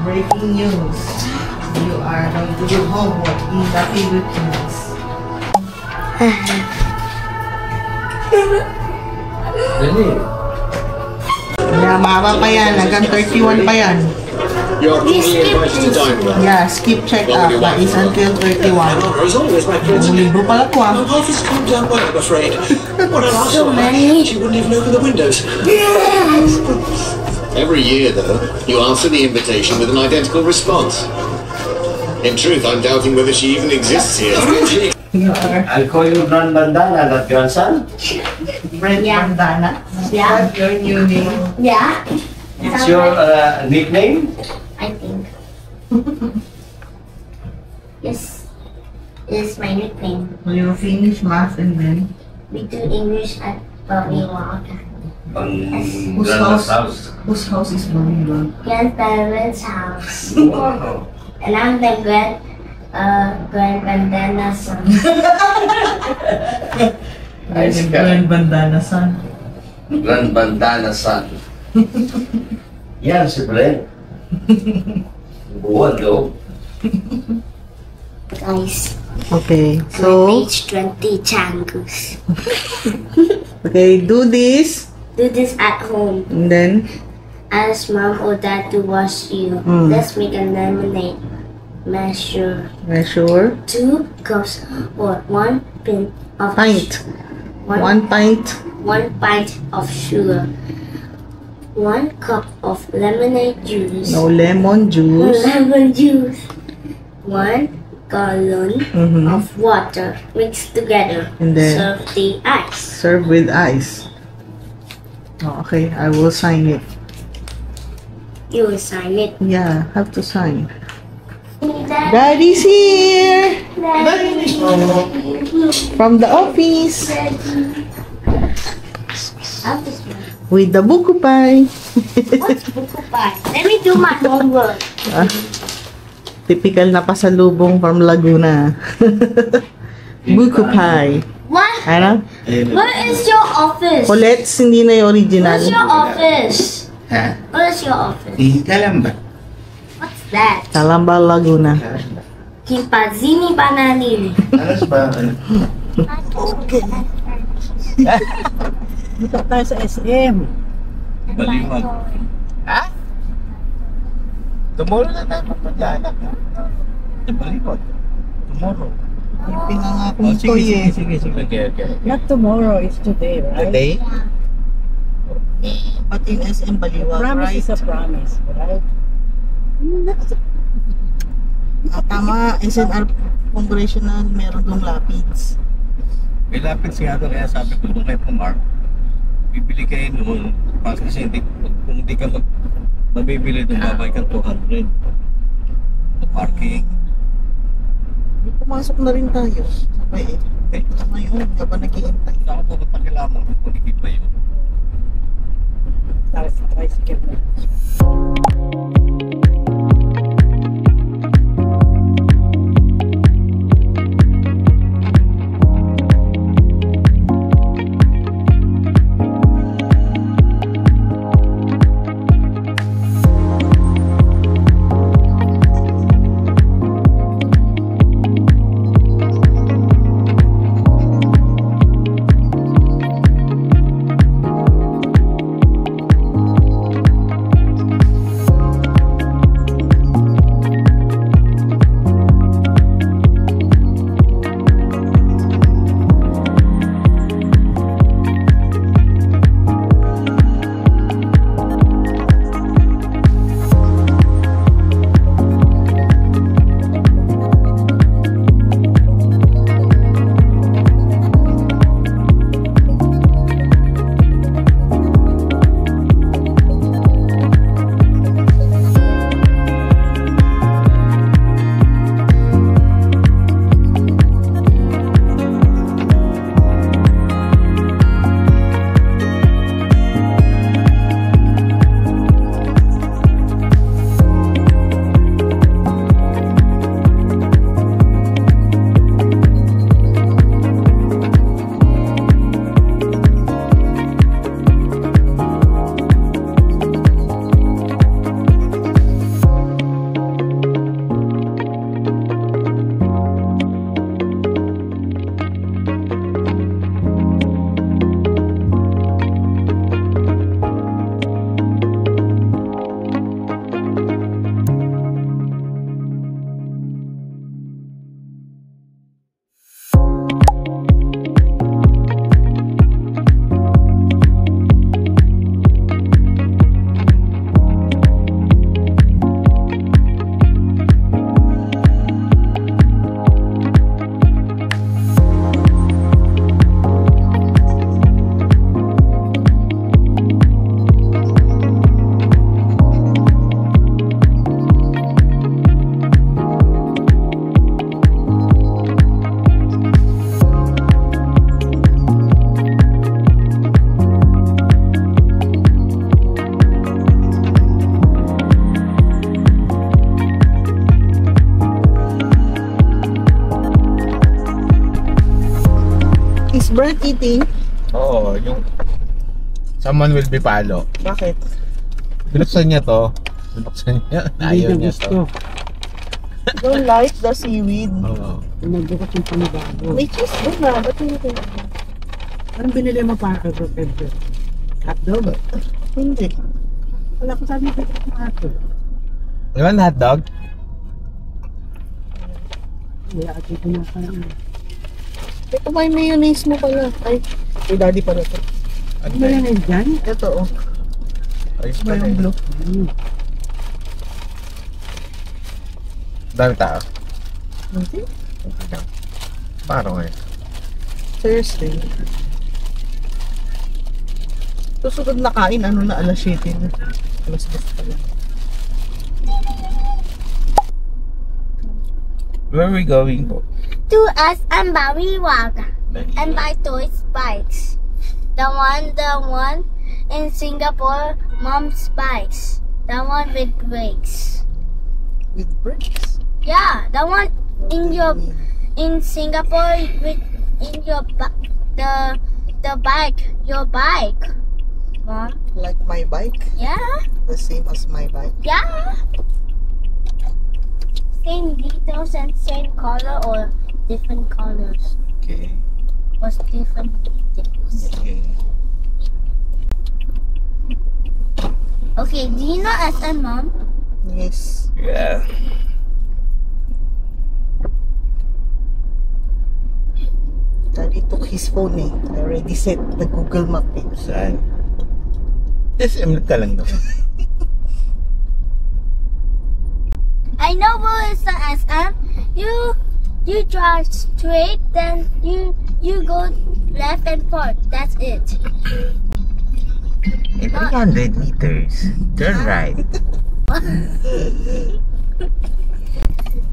Breaking news. You are going to do homework in the Philippines. Dali. Mama pa yan. Hanggang 31 pa yan. You're keenly invited to dine with us. Yeah, skip check up. But it's until 31. As always, my friends. Yung libro pala ko My wife has calmed down well, I'm afraid. What an So arsehole. many. She wouldn't even open the windows. Every year, though, you answer the invitation with an identical response. In truth, I'm doubting whether she even exists here. I'll call you Grand Bandana, not grandson. Brent Yeah. Bandana. Yeah. That's your new name. Yeah, It's your nickname? I think. Yes, it's my nickname. You finish math and then We do English at Bobby Walk. whose Granda's house? Whose house is Bumibag? Grandparents' house. Wow. And I'm the grand bandana son. Nice Brent guy. Bandana son. Grand Bandana son. Yan si Brent. Buwan daw. Guys, Okay, so so page 20 Changus. okay, do this Do this at home. and then Ask mom or dad to wash you. Mm. Let's make a lemonade. Measure measure 2 cups or 1 pint of pint. One 1 pint. 1 pint of sugar. 1 cup of lemonade juice. No lemon juice. Lemon juice. 1 gallon Mhm. of water mixed together. And then- serve the ice. Serve with ice. Oh, okay, I will sign it. You will sign it. Yeah, have to sign. Daddy, Daddy's here Daddy, from the office I'll just wait. with the buko pie. What's buko pie? Let me do my homework. Typical na pasalubong from Laguna. Buko pie. What? Ano? Where is your office? Colette's hindi na yung original. Where's your office? Ha? Where's your office? Kalamba. What's that? Calamba, Laguna. Kimpazini Bananini. Alas ba? Dito tayo sa SM. Baliwag. Ha? Tomorrow na tayo papadala. Sa Baliwag. Tomorrow. Yung pinangakong toy eh. Sige. Okay. Not tomorrow, it's today, right? Today? But in SM Baliwag, Promise right? is a promise, right? Tama, SNR Congressional, meron dong lapids. May lapit siya ito, kaya sabi ko doon kay Pumar, bibili kayo noon, kasi hindi, kung hindi ka mabibili doon, babay ka 200 sa parking. Di pumasok na rin tayo. Sabay eh. Okay. Ngayon, habang nag-iintay. Saan ko pupunta kay Lamang, kung hindi pa yun. Tapos tricycle na. Brent eating? Oo, yung someone will be palo. Bakit? Binuksan niya to. Binuksan niya. Ayaw niya to. Don't like the seaweed. Oo. Nagbukas yung panibago. May cheese doon na. Ba't hindi ko? Anong binili mo para kay Pedro? Hotdog? Hindi. Wala ko sabi ko ng hotdog. You want hotdog? Wala ako kinakain. Ito ba yung mayonnaise mo pala? Ay, kay daddy pala ito. Ano Ano yan dyan? Ito oh. Ayos Ito ba pa yung rin. blue? Dami tao. Hindi. Parang eh. Thursday. Susunod na kain, ano na, alas 7 na. Alas 10 pa lang. Where are we going po? To us and Bariwag and buy toys bikes. The one in Singapore, mom's bikes. The one with brakes. With bricks. Yeah, the one in Singapore with in your the bike, your bike. Mom? Like my bike. Yeah? The same as my bike. Yeah. Same details and same color or different colors. Okay. Was different details. Okay. Okay, do you know SM Mom? Yes. Yeah. Daddy took his phone eh. I already set the Google Map eh. Saan? SM ka lang naman. I know where is the SM. You drive straight, then you go left and forth. That's it. In 300 meters, turn right.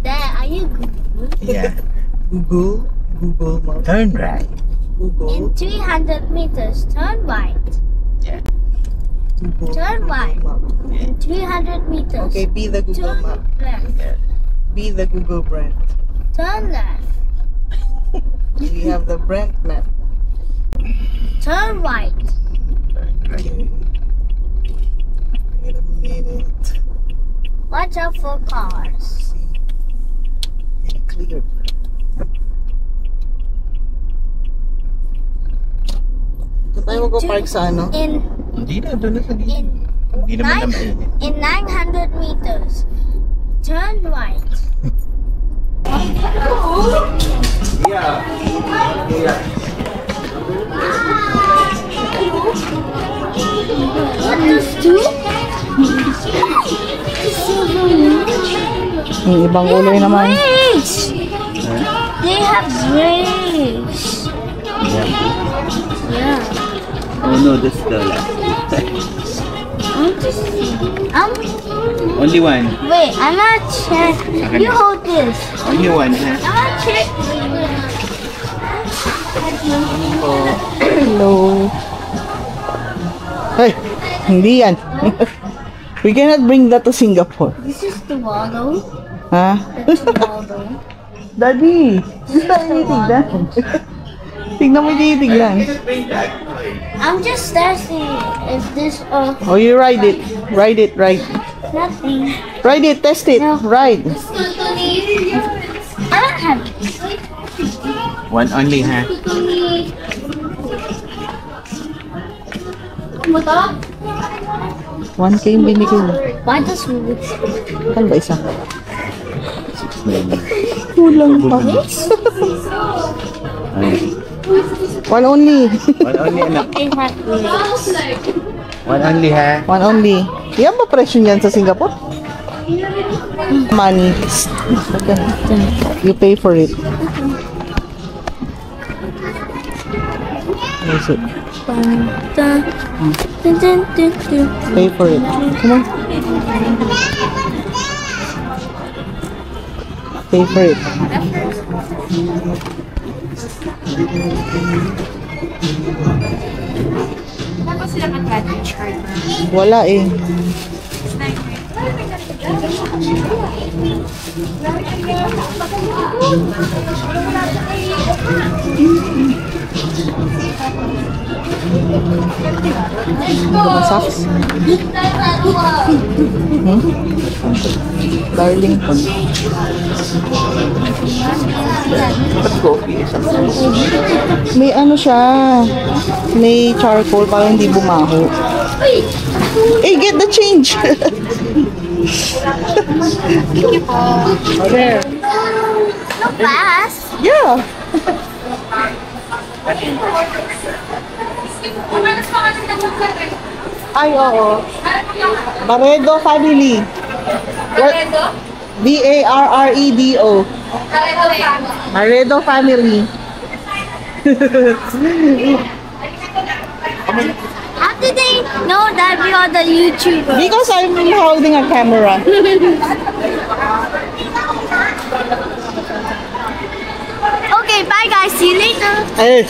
There, are you good? Yeah. Google Map. Turn right. Google. In 300 meters, turn right. Yeah. Google. Turn right. Map. In 300 meters, Okay, be the Google turn Map. left. Yeah. Be the Google Brand. Turn left. We have the Brand map. Turn right. Okay. Wait a minute. Watch out for cars. Okay, clear. Doon tayo mag-park sa ano? In Hindi na, doon na sa gilid. in Hindi naman na mainit. in 900 meters, turn right. What does do? Yung ibang kulay naman. Brakes. They have brakes. Yeah. Oh no, that's the last. Only one. Wait, I'm gonna check. Okay. You hold this. Only one, ha? I'm gonna check. Hello. Hey, hindi yan. We cannot bring that to Singapore. This is the waddle. Ha? That's the waddle. Daddy, hindi tayo titignan. Tignan mo yung titignan. I'm just testing if this Oh, you ride it. Ride it, ride. nothing. Ride it, test it. No. Ride. I don't have One only, ha? motor. 1K yung binigay mo. Why does it? Ano ba isa? Kulang pa. One only. One only, anak. They have brakes. One only, ha? One only. Yan ba presyo niyan sa Singapore? Money. Okay. You pay for it. Yes, it. Pay for it. Come on. Pay for it. Wala eh. Socks. Darlington. May ano siya. May charcoal para hindi bumaho. Hey, get the change. There. No fast. Yeah. Ay, oo. Barredo family. B-A-R-R-E-D-O. Barredo family. How did they know that we are the YouTubers? Because I'm holding a camera. Okay, bye guys. See you later. Ay.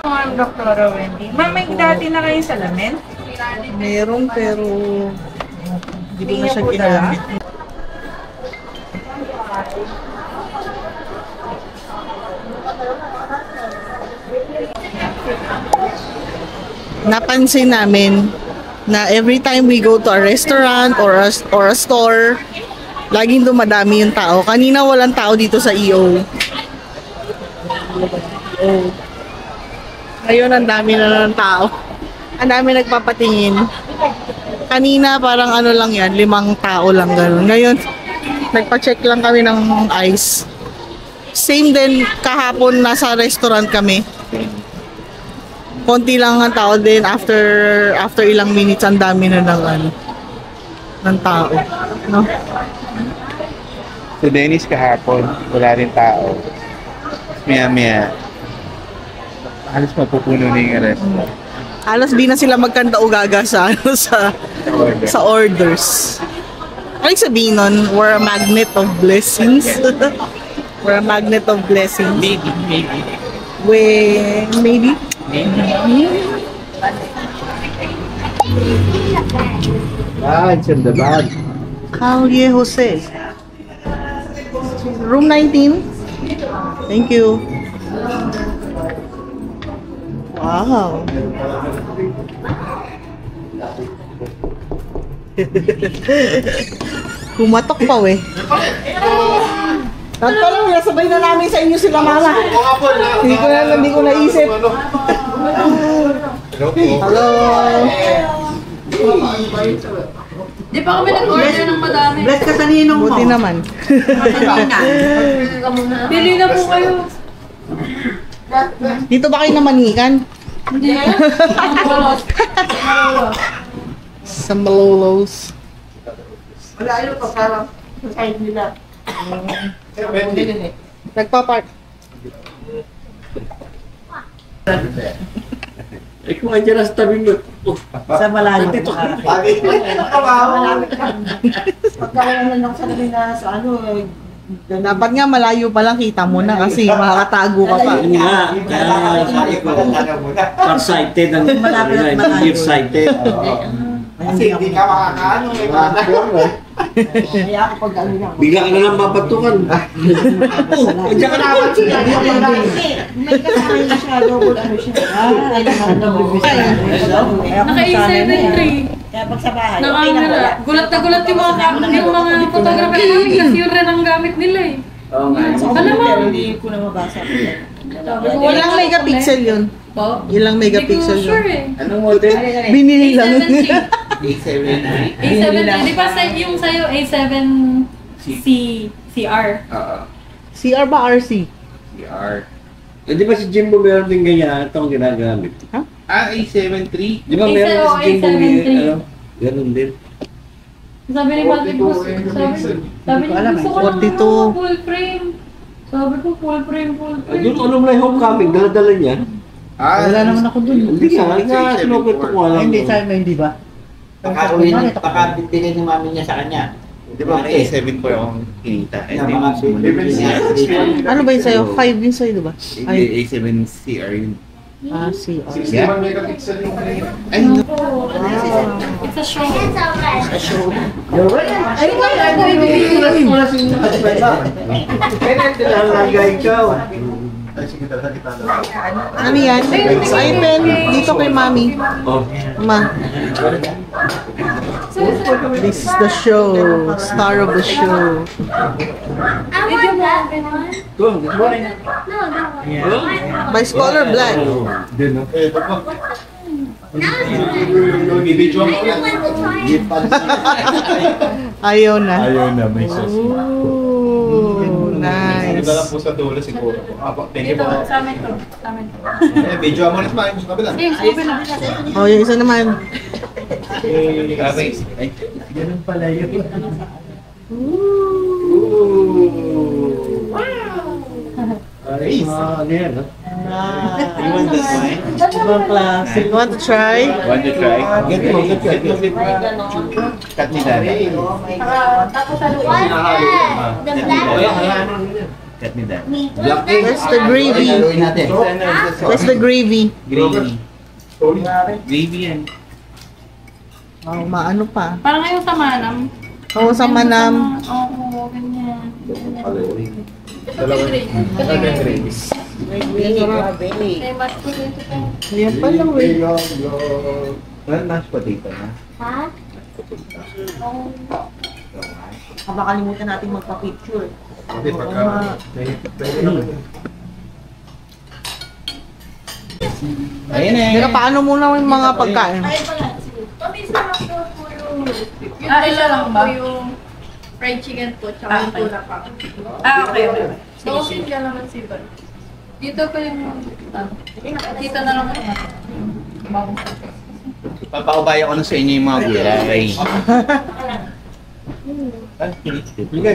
Ang Dr. Wendy. Ma'am, may dati na kayong salamin? Meron pero hindi ko na siya niyo po ginamit. Napansin namin na every time we go to a restaurant or a store, laging dumadami yung tao. Kanina walang tao dito sa EO. Ngayon ang dami na ng tao. Ang dami nagpapatingin. Kanina parang ano lang yan, 5 tao lang gano'n. Ngayon, nagpa-check lang kami ng eyes. Same din kahapon nasa restaurant kami. Konti lang ang tao din after ilang minutes ang dami na ng tao, no? Sa Dennis kahapon, wala rin tao. Maya-maya, halos mapupuno na yung restaurant. Halos di na sila magkanda-ugaga sa sa orders. Ano yung sabihin nun? We're a magnet of blessings. We're a magnet of blessings. Maybe. Maybe? Ah, it's in the bag. Calle Jose. Room 19. Thank you. Wow. Kumatok pa we. Tanto lang, nasabay na namin sa inyo sila mama. Hindi ko naisip. Hello. Di pa kami nag-order ng madami. Bless ka sa ninong mo. Buti naman. Pili na po kayo. Dito ba kayo namanikan? Hindi. Sa Malolos. Malayo pa parang sa side nila. Nagpa-park. Eh kung andyan na sa tabi mo. Sa malayo. Bakit? Pagkakaroon na ng salamin na sa ano, Dapat nga malayo pa lang kita mo na kasi makakatago ka pa. Yun nga, kaya sabi ko, far-sighted ang near-sighted. kasi hindi ka makakaano. Kaya ako pag ano lang. Bigla ka na lang mapatukan. Diyan ka na ako. May kasama na siya, double ano siya. Naka-A73. Kaya pag sa bahay, okay na wala. Gulat na gulat yung mga photographer namin kasi yun rin ang gamit nila eh. Oo nga. Alam mo, Hindi ko na mabasa. Ilang megapixel yun? po? Ilang megapixel Hindi ko sure yun? eh. Anong model? Binili lang. A7, di ba yung sa'yo A7C CR? Oo. CR ba RC? CR. Eh, di ba si Jimbo meron din ganyan? Ito ang ginagamit. Ah, A73. Di ba meron din si Jimbo A73. ano? Ganun din. Sabi ni Mati Boss, sabi niya, gusto ko lang 42. full frame. Sabi ko, full frame. Doon ano mo na yung homecoming, dala-dala niya. Ah, Wala naman ako dun. Hindi nga, sinukwento ko alam. Hindi, sabi mo hindi ba? Baka binigay ni mami niya sa kanya. di ba A7 po yung kinita? Eh, Yung mga Ano ba yun sa'yo? 5 yun sa'yo, diba? Hindi, A7CR yun. Ah, CR. 61 megapixel yung ay, no. It's a show. Ano yan? Ipen, dito kay Mami. Ma. This is the show. Star of the show. I want that one. No, that one. By Scholar Black. Now it's I don't want to try it. Ayaw na. Ayaw na, may sauce. Ooh, nice. Dala po sa dulo siguro. Thank you Dito, po. sa amin to. Sa amin to. Video mo ulit pa. Sa kabila. Sige, sabi na. Oh, yung isa naman. Okay. Ganun pala yun. Ano yan, no? You want this wine? Ibang klase. You want to try? Want to try? Get mo bit. Cut ni Daddy. Tapos ano, What's that? The black one. Cut ni Daddy. Where's the gravy? Haluin natin. Where's the gravy? Gravy. Gravy yan. Oh, maano pa? parang ngayon sa manam. Oo, sa manam. Oo, ganyan. May mashed potato pa. Ayan pala, eh. Well, mashed potato na. Ha? Makalimutan natin magpa-picture. Okay, pagka. Ayun eh. Pero paano muna yung mga pagkain? Isa lang ba? Yung fried chicken po, tsaka yung tuna pa. Okay. So, okay ka naman si Val. Dito ko yung... dito na lang ako. Papaubaya ko na sa inyo yung mga gulay.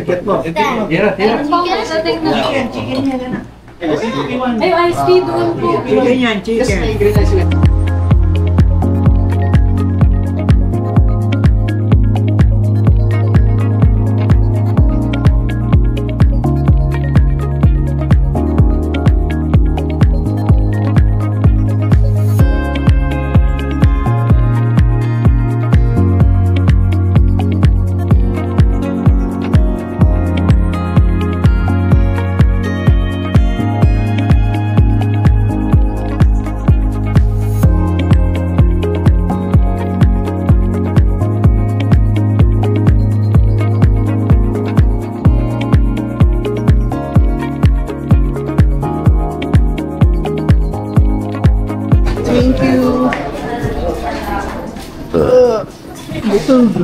Get mo. Chicken niya na. Ay, iced tea doon po. Chicken yan, chicken. Thank you. Busog.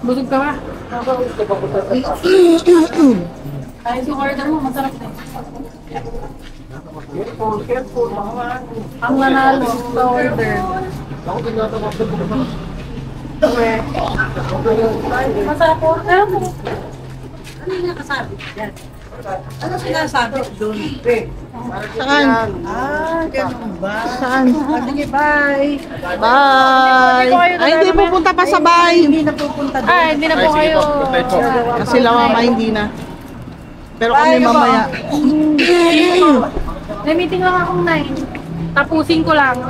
Busog ka ba? Ay, yung order mo, masarap na. Ang nanalo sa order. Masarap order mo. Ano yung nakasabi? Yan. Ano sinasabi doon? Saan? Ah, ganun ba? Saan? Sige, bye. Bye! Ay, hindi pupunta pa sa bahay. Hindi na pupunta doon. Ay, hindi na po kayo. Kasi la mama hindi na. Pero kami mamaya. May meeting lang akong 9. Tapusin ko lang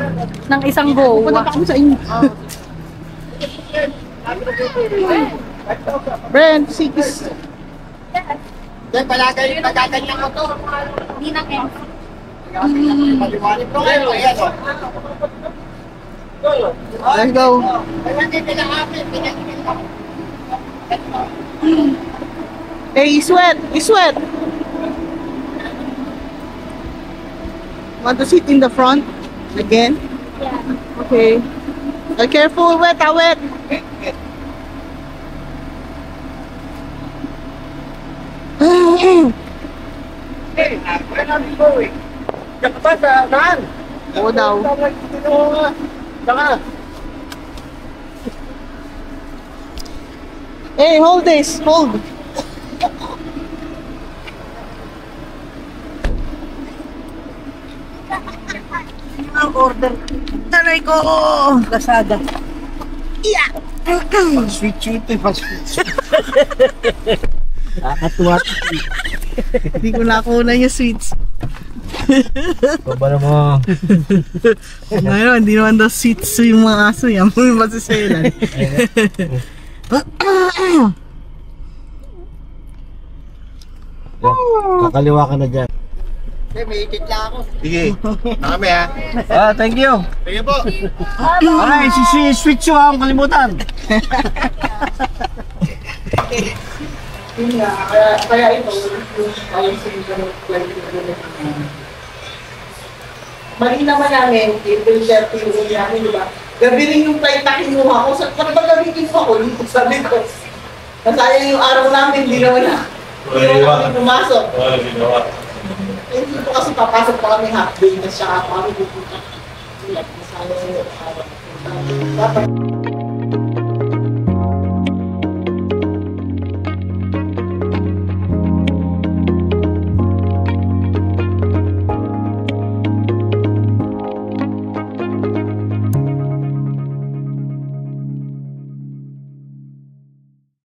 ng isang go. Pupunta pa kami sa inyo. Brent, sikis. Then, pagkaganyan ko to. Hindi na kaya. Maliwanag ko ngayon. Ayan, o. Let's go. Hey, sweat! Sweat! Want to sit in the front? Again? Yeah. Okay. Careful, wet, wet! Hey, where are we going? Diyan ka ba sa saan? Oo daw. Saka. Hey, hold this! Hold! Ang order. Taray ko! Lazada. Sweet sweet eh. Nakakatuwa. Hindi ko nakuha yung sweets. Babala mo. Ngayon, hindi naman daw sweets yung mga aso yan. May masiselan. Kakaliwa ka na dyan. May ikit lang ako. Sige. Nakami ha. Thank you. Sige po. Okay, si switch yung akong kalimutan. Yun nga, kaya ito, ayun mali naman namin, April 30 yung uli namin, di ba? Gabi rin yung flight na kinuha ko. Pag gabi kinuha ko, dito sabi ko. Nasayang yung araw namin, hindi naman na. Hindi naman kami pumasok. Eh, dito kasi papasok pa kami half day na siya. Kami pupunta. Nasayang yung araw.